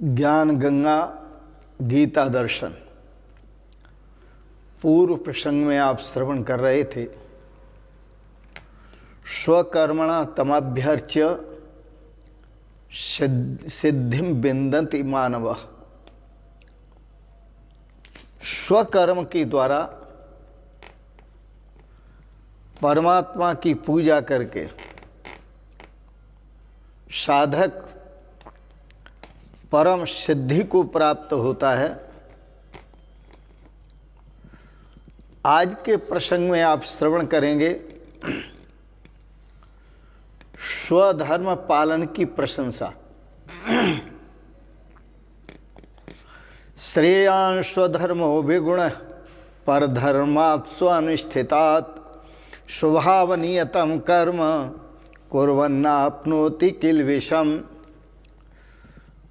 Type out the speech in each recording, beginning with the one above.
ज्ञान गंगा गीता दर्शन। पूर्व प्रसंग में आप श्रवण कर रहे थे, स्वकर्मणा तमभ्यर्च्य सिद्धिं विन्दति मानवः। स्वकर्म के द्वारा परमात्मा की पूजा करके साधक परम सिद्धि को प्राप्त होता है। आज के प्रसंग में आप श्रवण करेंगे स्वधर्म पालन की प्रशंसा। श्रेयान् स्वधर्मो विगुणः परधर्मात् स्वानुष्ठितात् स्वभावनियतं कर्म कुर्वन्नाप्नोति किल्बिषम्।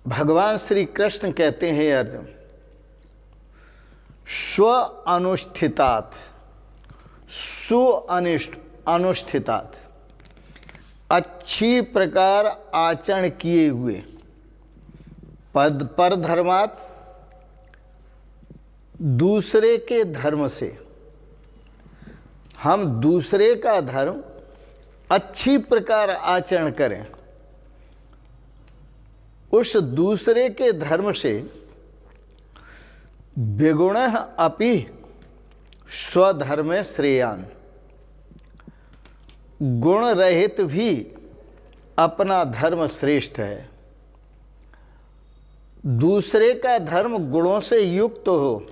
भगवान श्री कृष्ण कहते हैं अर्जुन, स्व अनुष्ठितात्, अनुष्ठितात्, अच्छी प्रकार आचरण किए हुए, पर धर्मात्, दूसरे के धर्म से। हम दूसरे का धर्म अच्छी प्रकार आचरण करें, उस दूसरे के धर्म से विगुणः अपि स्वधर्मे श्रेयान्, गुण रहित भी अपना धर्म श्रेष्ठ है। दूसरे का धर्म गुणों से युक्त हो,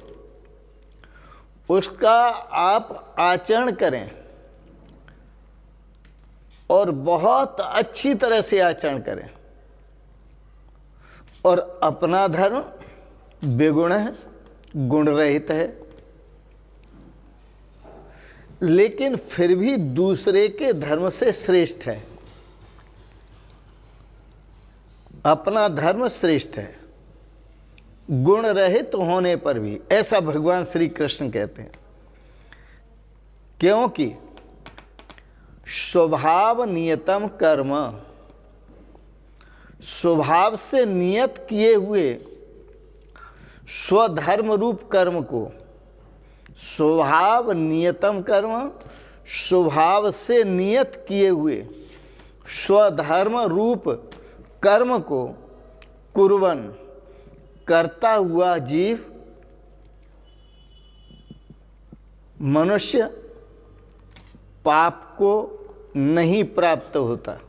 उसका आप आचरण करें और बहुत अच्छी तरह से आचरण करें, और अपना धर्म विगुण है, गुण रहित है, लेकिन फिर भी दूसरे के धर्म से श्रेष्ठ है। अपना धर्म श्रेष्ठ है गुण रहित होने पर भी, ऐसा भगवान श्री कृष्ण कहते हैं। क्योंकि स्वभाव नियतम कर्म, स्वभाव से नियत किए हुए स्वधर्म रूप कर्म को, स्वभाव नियतम कर्म, स्वभाव से नियत किए हुए स्वधर्म रूप कर्म को कुर्वन्, करता हुआ जीव, मनुष्य पाप को नहीं प्राप्त होता।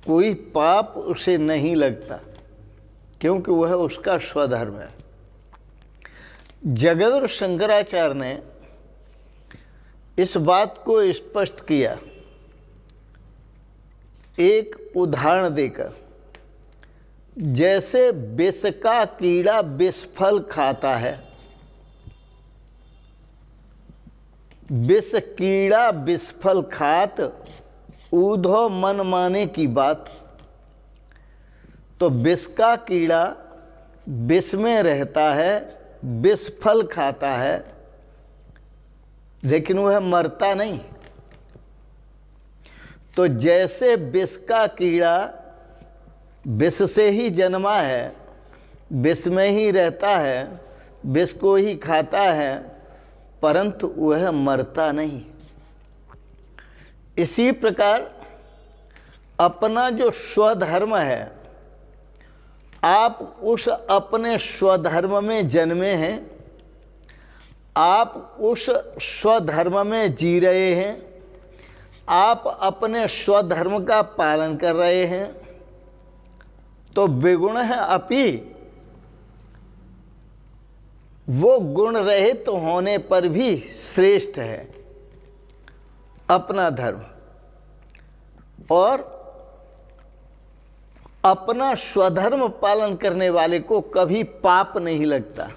कोई पाप उसे नहीं लगता, क्योंकि वह उसका स्वधर्म है। जगद्गुरु शंकराचार्य ने इस बात को स्पष्ट किया एक उदाहरण देकर। जैसे विष का कीड़ा विष फल खाता है, विष कीड़ा विष फल खात ऊधो मन माने की बात। तो विष का कीड़ा विष में रहता है, विष फल खाता है, लेकिन वह मरता नहीं। तो जैसे विष का कीड़ा विष से ही जन्मा है, विष में ही रहता है, विष को ही खाता है, परंतु वह मरता नहीं। इसी प्रकार अपना जो स्वधर्म है, आप उस अपने स्वधर्म में जन्मे हैं, आप उस स्वधर्म में जी रहे हैं, आप अपने स्वधर्म का पालन कर रहे हैं, तो विगुण है अपि, वो गुण रहित होने पर भी श्रेष्ठ है अपना धर्म। और अपना स्वधर्म पालन करने वाले को कभी पाप नहीं लगता।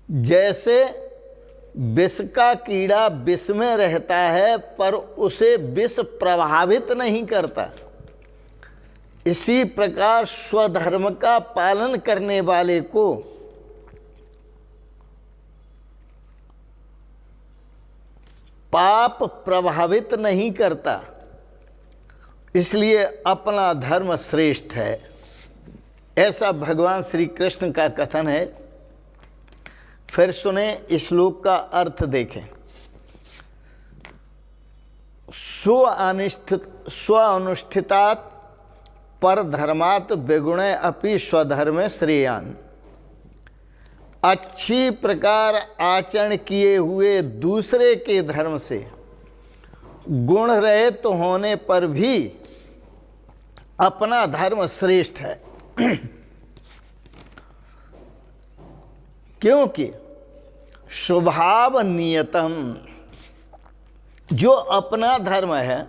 जैसे विष का कीड़ा विष में रहता है पर उसे विष प्रभावित नहीं करता, इसी प्रकार स्वधर्म का पालन करने वाले को पाप प्रभावित नहीं करता, इसलिए अपना धर्म श्रेष्ठ है, ऐसा भगवान श्री कृष्ण का कथन है। फिर सुने, इस श्लोक का अर्थ देखें। स्व अनुष्ठितात पर धर्मात् विगुणे अपि स्वधर्मे श्रेयान्। अच्छी प्रकार आचरण किए हुए दूसरे के धर्म से गुण रहित होने पर भी अपना धर्म श्रेष्ठ है। क्योंकि स्वभाव नियतम, जो अपना धर्म है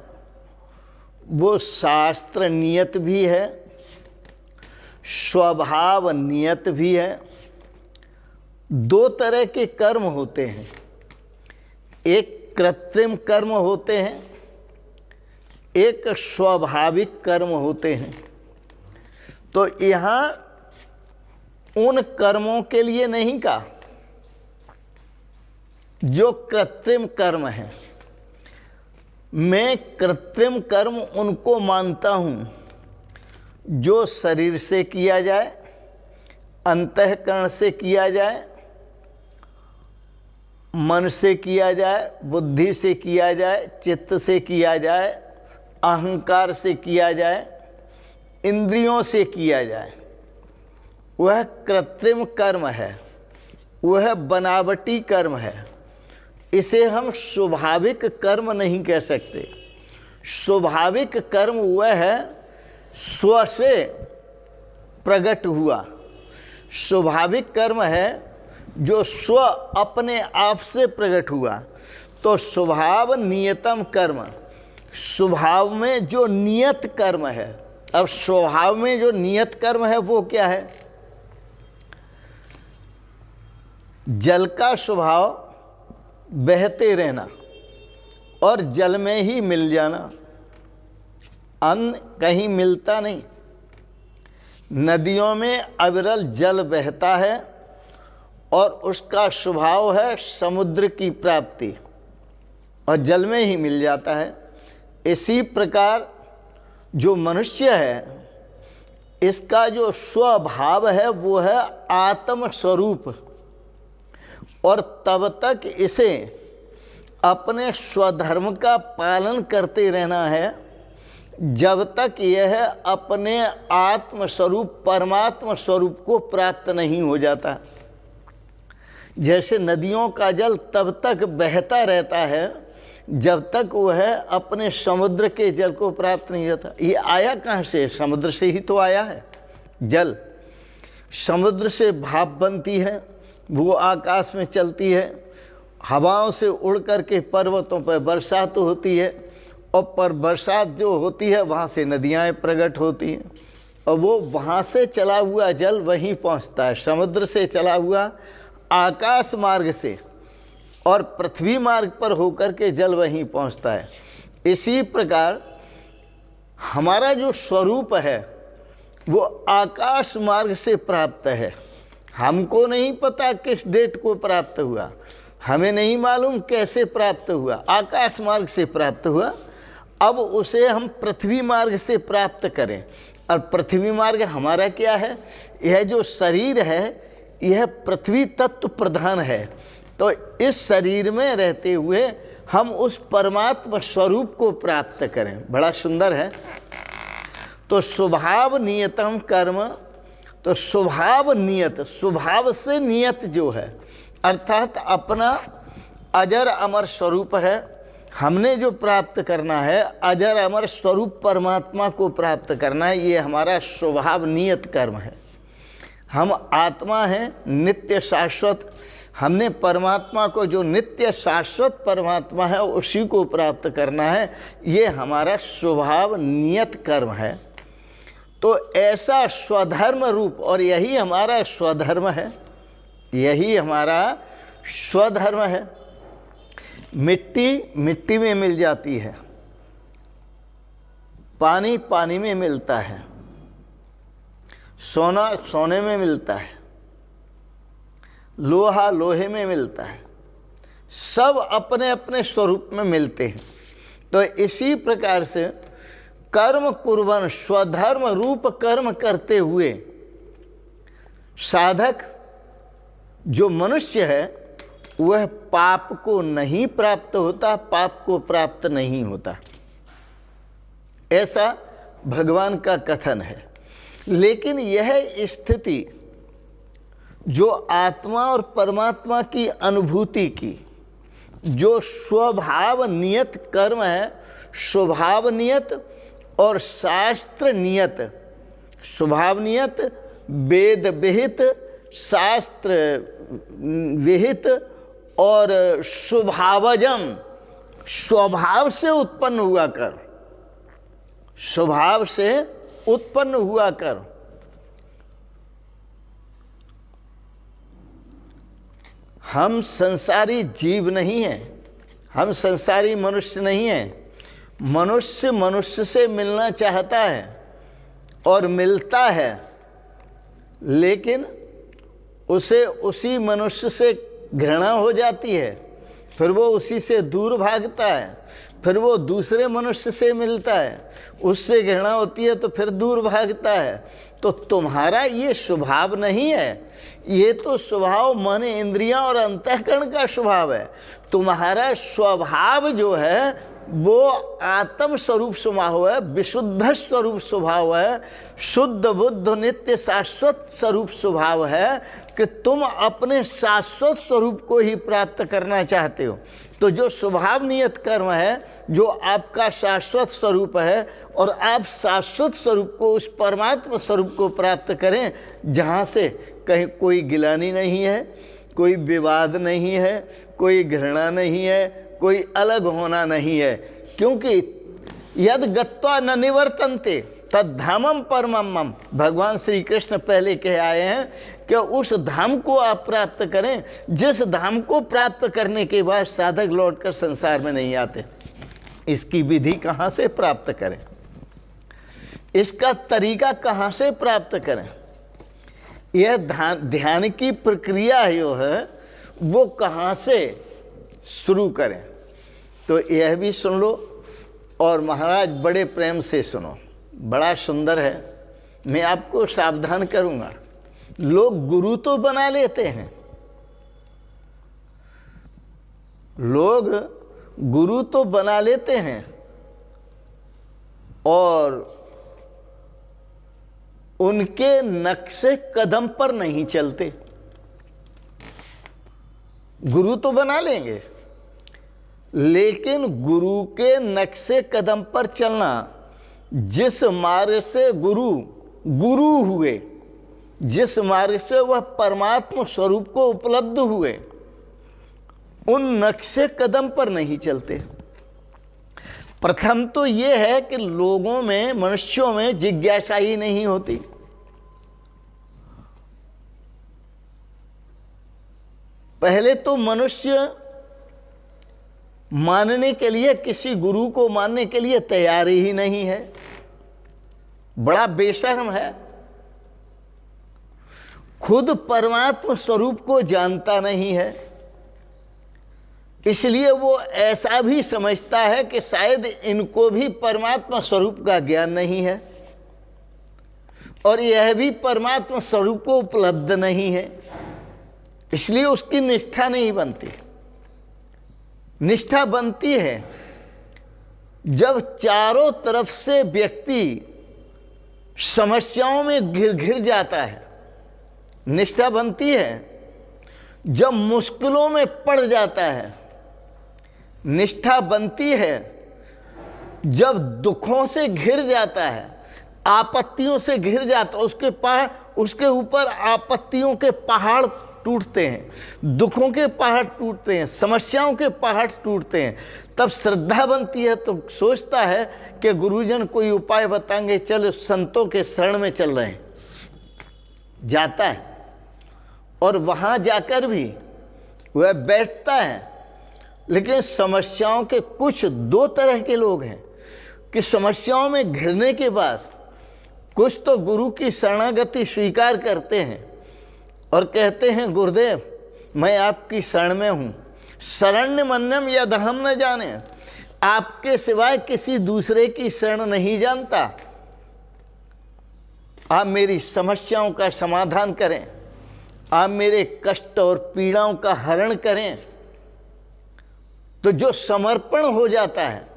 वो शास्त्र नियत भी है, स्वभाव नियत भी है। दो तरह के कर्म होते हैं, एक कृत्रिम कर्म होते हैं, एक स्वाभाविक कर्म होते हैं। तो यहाँ उन कर्मों के लिए नहीं कहा जो कृत्रिम कर्म है। मैं कृत्रिम कर्म उनको मानता हूँ जो शरीर से किया जाए, अंतःकरण से किया जाए, मन से किया जाए, बुद्धि से किया जाए, चित्त से किया जाए, अहंकार से किया जाए, इंद्रियों से किया जाए। वह कृत्रिम कर्म है, वह बनावटी कर्म है। इसे हम स्वाभाविक कर्म नहीं कह सकते। स्वाभाविक कर्म वह है स्व से प्रकट हुआ। स्वाभाविक कर्म है जो स्व अपने आप से प्रकट हुआ। तो स्वभाव नियतम कर्म, स्वभाव में जो नियत कर्म है। अब स्वभाव में जो नियत कर्म है वो क्या है? जल का स्वभाव बहते रहना और जल में ही मिल जाना, अन्न कहीं मिलता नहीं। नदियों में अविरल जल बहता है और उसका स्वभाव है समुद्र की प्राप्ति, और जल में ही मिल जाता है। इसी प्रकार जो मनुष्य है, इसका जो स्वभाव है वो है आत्म स्वरूप, और तब तक इसे अपने स्वधर्म का पालन करते रहना है जब तक यह अपने आत्म स्वरूप परमात्मा स्वरूप को प्राप्त नहीं हो जाता। जैसे नदियों का जल तब तक बहता रहता है जब तक वह अपने समुद्र के जल को प्राप्त नहीं होता। ये आया कहाँ से? समुद्र से ही तो आया है। जल समुद्र से भाप बनती है, वो आकाश में चलती है, हवाओं से उड़ करके पर्वतों पर बरसात होती है, और पर बरसात जो होती है वहाँ से नदियाँ प्रकट होती हैं, और वो वहाँ से चला हुआ जल वहीं पहुँचता है। समुद्र से चला हुआ आकाश मार्ग से और पृथ्वी मार्ग पर होकर के जल वहीं पहुँचता है। इसी प्रकार हमारा जो स्वरूप है वो आकाश मार्ग से प्राप्त है। हमको नहीं पता किस डेट को प्राप्त हुआ, हमें नहीं मालूम कैसे प्राप्त हुआ, आकाश मार्ग से प्राप्त हुआ। अब उसे हम पृथ्वी मार्ग से प्राप्त करें, और पृथ्वी मार्ग हमारा क्या है? यह जो शरीर है यह पृथ्वी तत्व प्रधान है। तो इस शरीर में रहते हुए हम उस परमात्मा स्वरूप को प्राप्त करें। बड़ा सुंदर है। तो स्वभाव नियतम कर्म, तो स्वभाव नियत, स्वभाव से नियत जो है, अर्थात अपना अजर अमर स्वरूप है। हमने जो प्राप्त करना है अजर अमर स्वरूप परमात्मा को प्राप्त करना है, ये हमारा स्वभाव नियत कर्म है। हम आत्मा हैं नित्य शाश्वत, हमने परमात्मा को, जो नित्य शाश्वत परमात्मा है, उसी को प्राप्त करना है। ये हमारा स्वभाव नियत कर्म है। तो ऐसा स्वधर्म रूप, और यही हमारा स्वधर्म है, यही हमारा स्वधर्म है। मिट्टी मिट्टी में मिल जाती है, पानी पानी में मिलता है, सोना सोने में मिलता है, लोहा लोहे में मिलता है, सब अपने अपने स्वरूप में मिलते हैं। तो इसी प्रकार से कर्म कुर्बन, स्वधर्म रूप कर्म करते हुए साधक जो मनुष्य है वह पाप को नहीं प्राप्त होता, पाप को प्राप्त नहीं होता, ऐसा भगवान का कथन है। लेकिन यह स्थिति जो आत्मा और परमात्मा की अनुभूति की, जो स्वभाव नियत कर्म है, स्वभाव नियत और शास्त्र नियत, स्वभाव नियत वेद विहित, शास्त्र विहित और स्वभावजम, स्वभाव से उत्पन्न हुआ कर, स्वभाव से उत्पन्न हुआ कर। हम संसारी जीव नहीं हैं, हम संसारी मनुष्य नहीं हैं। मनुष्य मनुष्य से मिलना चाहता है और मिलता है, लेकिन उसे उसी मनुष्य से घृणा हो जाती है, फिर वो उसी से दूर भागता है, फिर वो दूसरे मनुष्य से मिलता है, उससे घृणा होती है तो फिर दूर भागता है। तो तुम्हारा ये स्वभाव नहीं है, ये तो स्वभाव मन, इंद्रियां और अंतःकरण का स्वभाव है। तुम्हारा स्वभाव जो है वो आत्म स्वरूप स्वभाव है, विशुद्ध स्वरूप स्वभाव है, शुद्ध बुद्ध नित्य शाश्वत स्वरूप स्वभाव है कि तुम अपने शाश्वत स्वरूप को ही प्राप्त करना चाहते हो। तो जो स्वभाव नियत कर्म है, जो आपका शाश्वत स्वरूप है, और आप शाश्वत स्वरूप को, उस परमात्मा स्वरूप को प्राप्त करें जहाँ से कहीं कोई गिलानी नहीं है, कोई विवाद नहीं है, कोई घृणा नहीं है, कोई अलग होना नहीं है। क्योंकि यद गत्वा न निवर्तन्ते तद्धामम परमम मम, भगवान श्री कृष्ण पहले कह आए हैं कि उस धाम को आप प्राप्त करें जिस धाम को प्राप्त करने के बाद साधक लौटकर संसार में नहीं आते। इसकी विधि कहाँ से प्राप्त करें, इसका तरीका कहाँ से प्राप्त करें, यह ध्यान की प्रक्रिया जो है वो कहाँ से शुरू करें। तो यह भी सुन लो, और महाराज बड़े प्रेम से सुनो, बड़ा सुंदर है। मैं आपको सावधान करूंगा। लोग गुरु तो बना लेते हैं, लोग गुरु तो बना लेते हैं और उनके नक्शे कदम पर नहीं चलते। गुरु तो बना लेंगे, लेकिन गुरु के नक्शे कदम पर चलना, जिस मार्ग से गुरु गुरु हुए, जिस मार्ग से वह परमात्मा स्वरूप को उपलब्ध हुए, उन नक्शे कदम पर नहीं चलते। प्रथम तो यह है कि लोगों में, मनुष्यों में जिज्ञासा ही नहीं होती। पहले तो मनुष्य मानने के लिए, किसी गुरु को मानने के लिए तैयार ही नहीं है, बड़ा बेशर्म है, खुद परमात्मा स्वरूप को जानता नहीं है, इसलिए वो ऐसा भी समझता है कि शायद इनको भी परमात्मा स्वरूप का ज्ञान नहीं है और यह भी परमात्मा स्वरूप को उपलब्ध नहीं है, इसलिए उसकी निष्ठा नहीं बनती। निष्ठा बनती है जब चारों तरफ से व्यक्ति समस्याओं में घिर जाता है। निष्ठा बनती है जब मुश्किलों में पड़ जाता है। निष्ठा बनती है जब दुखों से घिर जाता है, आपत्तियों से घिर जाता है, उसके ऊपर आपत्तियों के पहाड़ टूटते हैं, दुखों के पहाड़ टूटते हैं, समस्याओं के पहाड़ टूटते हैं। तब श्रद्धा बनती है, तो सोचता है कि गुरुजन कोई उपाय बताएंगे, चल संतों के शरण में चल रहे हैं, जाता है और वहाँ जाकर भी वह बैठता है। लेकिन समस्याओं के कुछ दो तरह के लोग हैं कि समस्याओं में घिरने के बाद कुछ तो गुरु की शरणागति स्वीकार करते हैं और कहते हैं, गुरुदेव मैं आपकी शरण में हूँ, शरण्य मन्यम यदहम न जाने, आपके सिवाय किसी दूसरे की शरण नहीं जानता। आप मेरी समस्याओं का समाधान करें, आप मेरे कष्ट और पीड़ाओं का हरण करें। तो जो समर्पण हो जाता है,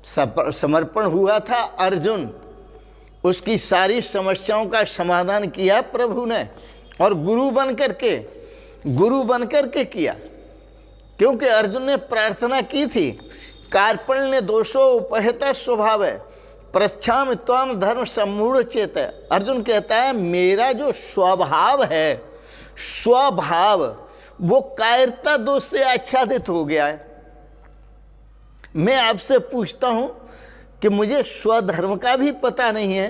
समर्पण हुआ था अर्जुन, उसकी सारी समस्याओं का समाधान किया प्रभु ने, और गुरु बन करके किया। क्योंकि अर्जुन ने प्रार्थना की थी, कार्पण्य दोषो उपहता स्वभाव है, प्रच्छाम त्वाम धर्म सम्मूढ़ चेत है। अर्जुन कहता है मेरा जो स्वभाव है, स्वभाव वो कायरता दोष से आच्छादित हो गया है। मैं आपसे पूछता हूं कि मुझे स्वधर्म का भी पता नहीं है,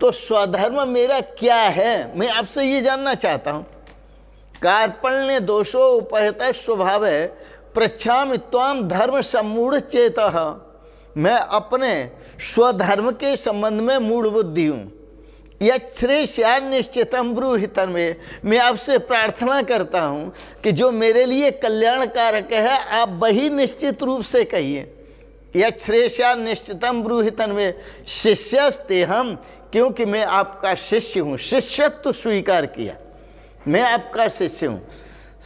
तो स्वधर्म मेरा क्या है, मैं आपसे ये जानना चाहता हूं। कार्पण्य दोषो उपहता स्वभाव है, प्रच्छामि त्वाम धर्म सम्मूढ़ चेतः। मैं अपने स्वधर्म के संबंध में मूढ़ बुद्धि हूँ। यच्छ्रेष्या निश्चितम ब्रूहितन में, मैं आपसे प्रार्थना करता हूँ कि जो मेरे लिए कल्याणकारक है आप वही निश्चित रूप से कहिए। यच्छ्रेष्या निश्चितम ब्रूहितन में शिष्यस्ते हम, क्योंकि मैं आपका शिष्य हूँ, शिष्यत्व स्वीकार किया, मैं आपका शिष्य हूँ।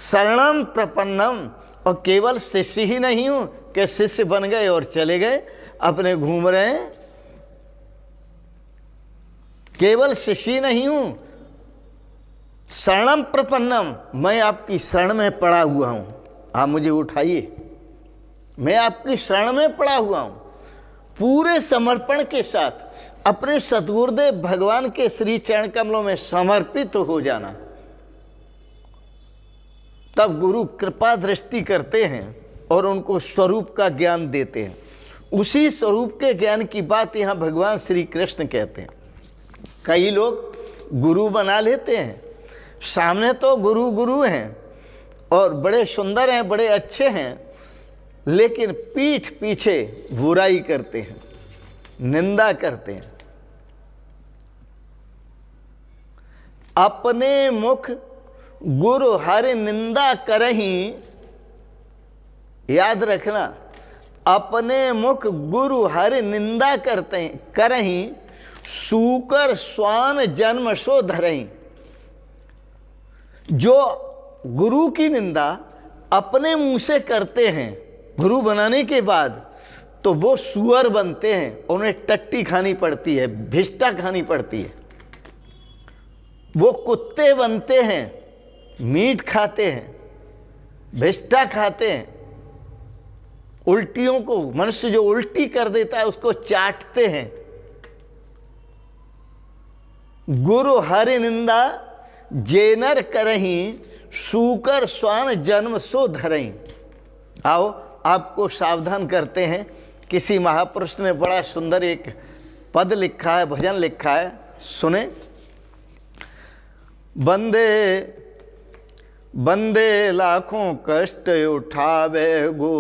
शरणम प्रपन्नम, और केवल शिष्य ही नहीं हूँ कि शिष्य बन गए और चले गए अपने घूम रहे हैं, केवल शिष्य नहीं हूं, शरणम प्रपन्नम, मैं आपकी शरण में पड़ा हुआ हूं, आप मुझे उठाइए, मैं आपकी शरण में पड़ा हुआ हूं। पूरे समर्पण के साथ अपने सद्गुरुदेव भगवान के श्री चरण कमलों में समर्पित हो जाना, तब गुरु कृपा दृष्टि करते हैं और उनको स्वरूप का ज्ञान देते हैं। उसी स्वरूप के ज्ञान की बात यहाँ भगवान श्री कृष्ण कहते हैं। कई लोग गुरु बना लेते हैं, सामने तो गुरु गुरु हैं और बड़े सुंदर हैं, बड़े अच्छे हैं, लेकिन पीठ पीछे बुराई करते हैं, निंदा करते हैं। अपने मुख गुरु हरि निंदा करहीं, याद रखना, अपने मुख गुरु हरि निंदा करते करहीं, सूकर स्वान जन्म सो धरहीं। जो गुरु की निंदा अपने मुंह से करते हैं गुरु बनाने के बाद, तो वो सुअर बनते हैं, उन्हें टट्टी खानी पड़ती है, भिष्टा खानी पड़ती है। वो कुत्ते बनते हैं, मीट खाते हैं, भिष्टा खाते हैं। उल्टियों को, मनुष्य जो उल्टी कर देता है उसको चाटते हैं। गुरु हरि निंदा जेनर करहीं, सूकर स्वान जन्म सो धरहीं। आओ आपको सावधान करते हैं। किसी महापुरुष ने बड़ा सुंदर एक पद लिखा है, भजन लिखा है, सुने। बंदे बंदे लाखों कष्ट उठावे गो,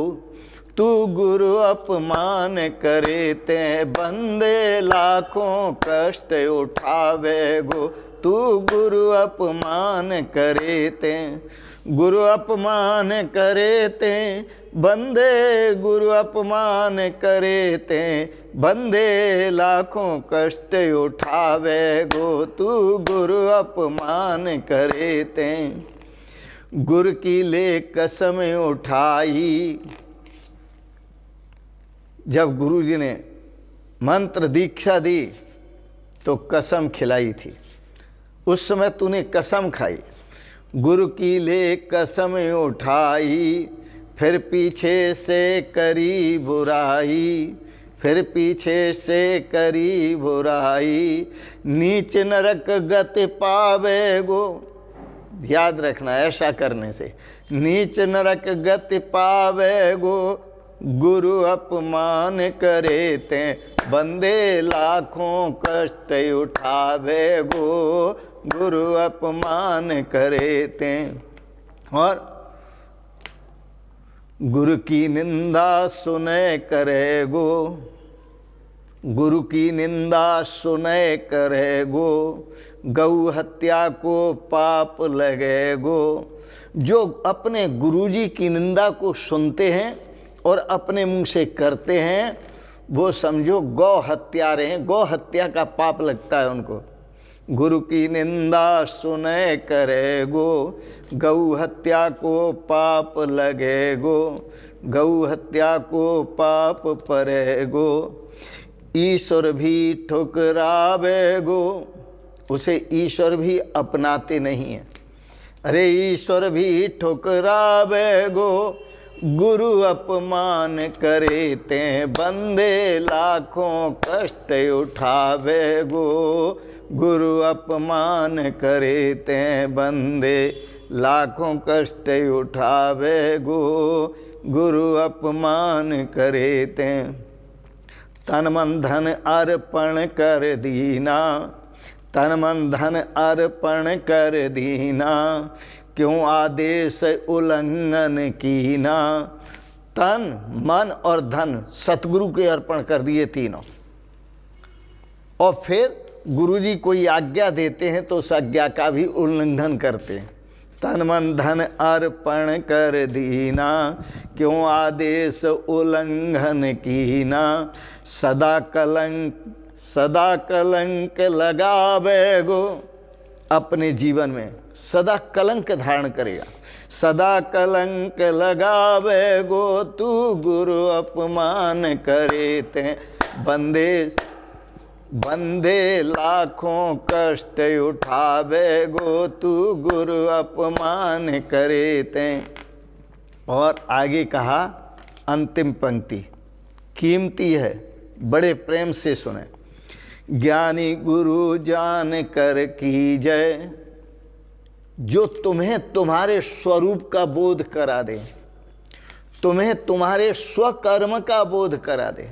तू गुरु अपमान करे ते। बंदे लाखों कष्ट उठावे गो, तू गुरु अपमान करे ते। गुरु अपमान करे ते, बंदे गुरु अपमान करे ते। बंदे लाखों कष्ट उठावे गो, तू गुरु अपमान करे ते। गुरु की ले कसम उठाई, जब गुरु जी ने मंत्र दीक्षा दी तो कसम खिलाई थी, उस समय तूने कसम खाई। गुरु की ले कसम उठाई, फिर पीछे से करी बुराई, फिर पीछे से करी बुराई। नीच नरक गति पावे गो, याद रखना, ऐसा करने से नीच नरक गति पावे गो। गुरु अपमान करे ते, बंदे लाखों कष्ट उठावे गो। गुरु अपमान करे ते। और गुरु की निंदा सुने करे गो, गुरु की निंदा सुने करे गो। गौ हत्या को पाप लगे गो। जो अपने गुरुजी की निंदा को सुनते हैं और अपने मुंह से करते हैं, वो समझो गौ हत्यारे हैं, गौ हत्या का पाप लगता है उनको। गुरु की निंदा सुने करे गो, गौ हत्या को पाप लगे गो, गौ हत्या को पाप परे गो, ईश्वर भी ठुकरावे गो। उसे ईश्वर भी अपनाते नहीं हैं। अरे ईश्वर भी ठुकरावे गो, गुरु अपमान करे ते बंदे लाखों कष्ट उठावे गो, गुरु अपमान करे ते बंदे लाखों कष्ट उठावे गो, गुरु अपमान करे ते। तन मन धन अर्पण कर दीना, तन मन धन अर्पण कर दीना, क्यों आदेश उल्लंघन कीना। तन मन और धन सतगुरु के अर्पण कर दिए तीनों, और फिर गुरुजी कोई आज्ञा देते हैं तो उस आज्ञा का भी उल्लंघन करते हैं। तन मन धन अर्पण कर दीना, क्यों आदेश उल्लंघन कीना। सदा कलंक लगावे गो, अपने जीवन में सदा कलंक धारण करेगा। सदा कलंक लगावे गो, तू गुरु अपमान करे ते बंदे लाखों कष्ट उठावे गो, तू गुरु अपमान करे ते। और आगे कहा, अंतिम पंक्ति कीमती है, बड़े प्रेम से सुने। ज्ञानी गुरु जान कर कीजय, जो तुम्हें तुम्हारे स्वरूप का बोध करा दे, तुम्हें तुम्हारे स्वकर्म का बोध करा दे,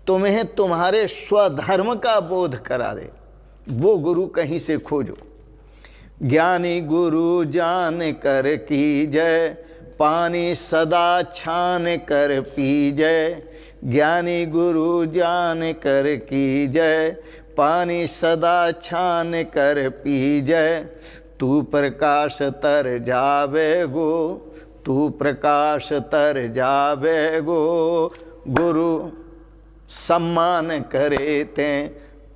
तुम्हें तुम्हारे स्वधर्म का बोध करा दे, वो गुरु कहीं से खोजो। ज्ञानी गुरु जान कर कीजय, पानी सदा छान कर पीजय। ज्ञानी गुरु जान कर कीजय, पानी सदा छान कर पीजय। तू प्रकाश तर जावे गो, तू प्रकाश तर जावे गो, गुरु सम्मान करे ते।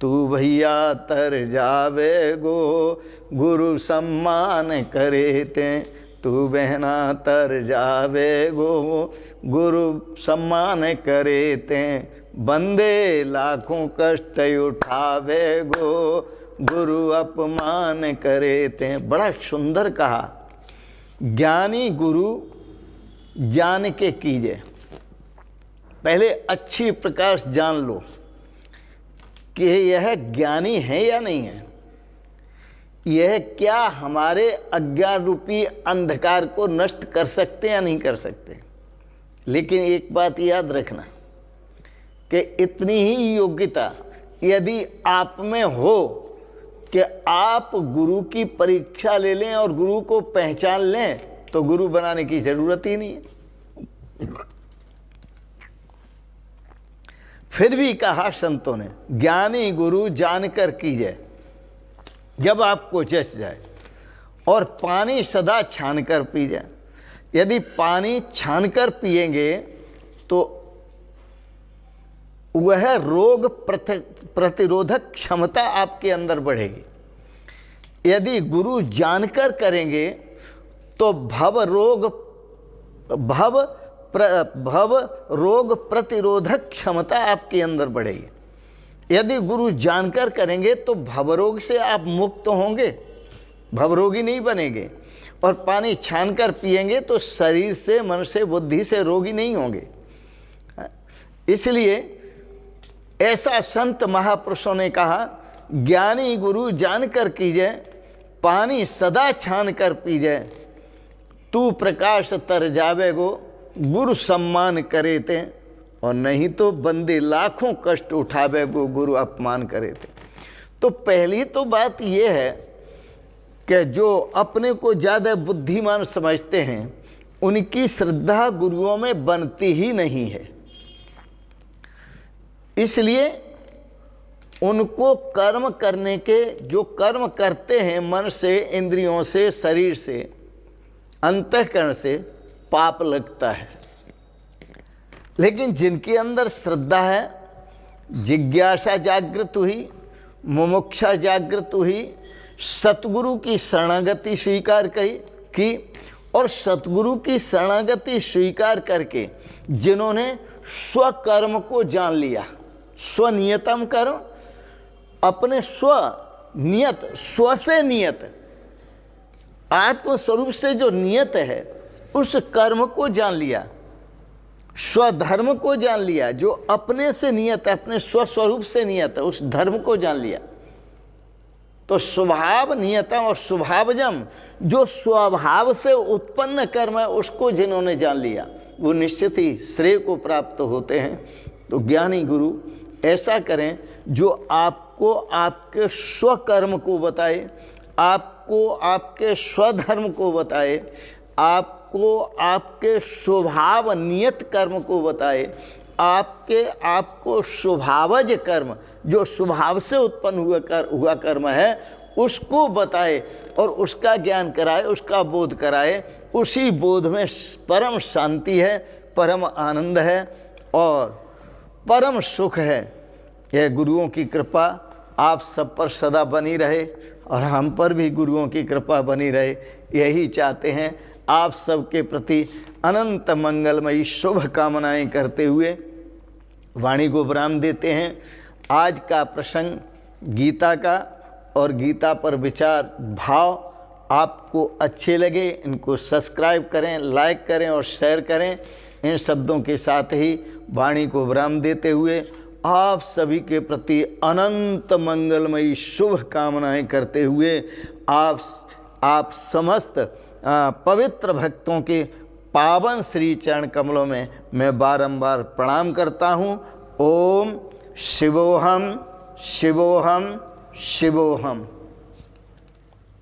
तू भैया तर जावे गो, गुरु सम्मान करे ते। तू बहना तर जावे गो, गुरु सम्मान करे ते। बंदे लाखों कष्ट उठावे गो, गुरु अपमान करे ते। बड़ा सुंदर कहा, ज्ञानी गुरु जान के कीजिए। पहले अच्छी प्रकार से जान लो कि यह ज्ञानी है या नहीं है, यह क्या हमारे अज्ञान रूपी अंधकार को नष्ट कर सकते या नहीं कर सकते। लेकिन एक बात याद रखना कि इतनी ही योग्यता यदि आप में हो कि आप गुरु की परीक्षा ले लें और गुरु को पहचान लें, तो गुरु बनाने की जरूरत ही नहीं है। फिर भी कहा संतों ने, ज्ञानी गुरु जानकर कीजिए। जब आपको जच जाए, और पानी सदा छानकर पी जाए। यदि पानी छानकर पिएंगे तो वह रोग प्रतिरोधक क्षमता आपके अंदर बढ़ेगी। यदि गुरु जानकर करेंगे तो भव रोग प्रतिरोधक क्षमता आपके अंदर बढ़ेगी। यदि गुरु जानकर करेंगे तो भवरोग से आप मुक्त होंगे, भवरोगी नहीं बनेंगे। और पानी छानकर पिएंगे तो शरीर से, मन से, बुद्धि से रोगी नहीं होंगे। इसलिए ऐसा संत महापुरुषों ने कहा, ज्ञानी गुरु जानकर कीजिए, पानी सदा छान कर पीजिए। तू प्रकाश तर जावे गो, गुरु सम्मान करे ते। और नहीं तो बंदे लाखों कष्ट उठावे गो, गुरु अपमान करे थे। तो पहली तो बात यह है कि जो अपने को ज़्यादा बुद्धिमान समझते हैं, उनकी श्रद्धा गुरुओं में बनती ही नहीं है। इसलिए उनको कर्म करने के, जो कर्म करते हैं मन से, इंद्रियों से, शरीर से, अंतःकरण से, पाप लगता है। लेकिन जिनके अंदर श्रद्धा है, जिज्ञासा जागृत हुई, मुमुक्षा जागृत हुई, सतगुरु की शरणागति स्वीकार की और सतगुरु की शरणागति स्वीकार करके जिन्होंने स्वकर्म को जान लिया, स्वनियतम कर्म, अपने स्वनियत, स्व से नियत, आत्मस्वरूप से जो नियत है उस कर्म को जान लिया, स्वधर्म को जान लिया, जो अपने से नियत है, अपने स्वस्वरूप से नियत है, उस धर्म को जान लिया। तो स्वभाव नियतम और स्वभावजम, जो स्वभाव से उत्पन्न कर्म है उसको जिन्होंने जान लिया वो निश्चित ही श्रेय को प्राप्त होते हैं। तो ज्ञानी गुरु ऐसा करें जो आपको आपके स्वकर्म को बताए, आपको आपके स्वधर्म को बताए, आपको आपके स्वभाव नियत कर्म को बताए, आपको स्वभावज कर्म, जो स्वभाव से उत्पन्न हुआ कर्म है उसको बताए और उसका ज्ञान कराए, उसका बोध कराए। उसी बोध में परम शांति है, परम आनंद है और परम सुख है। यह गुरुओं की कृपा आप सब पर सदा बनी रहे और हम पर भी गुरुओं की कृपा बनी रहे, यही चाहते हैं। आप सबके प्रति अनंत मंगलमयी शुभ कामनाएं करते हुए वाणी को विराम देते हैं। आज का प्रसंग गीता का और गीता पर विचार भाव आपको अच्छे लगे, इनको सब्सक्राइब करें, लाइक करें और शेयर करें। इन शब्दों के साथ ही वाणी को विराम देते हुए आप सभी के प्रति अनंत मंगलमयी शुभ कामनाएं करते हुए आप समस्त पवित्र भक्तों के पावन श्री चरण कमलों में मैं बारंबार प्रणाम करता हूँ। ओम शिवोहम शिवोहम शिवोहम।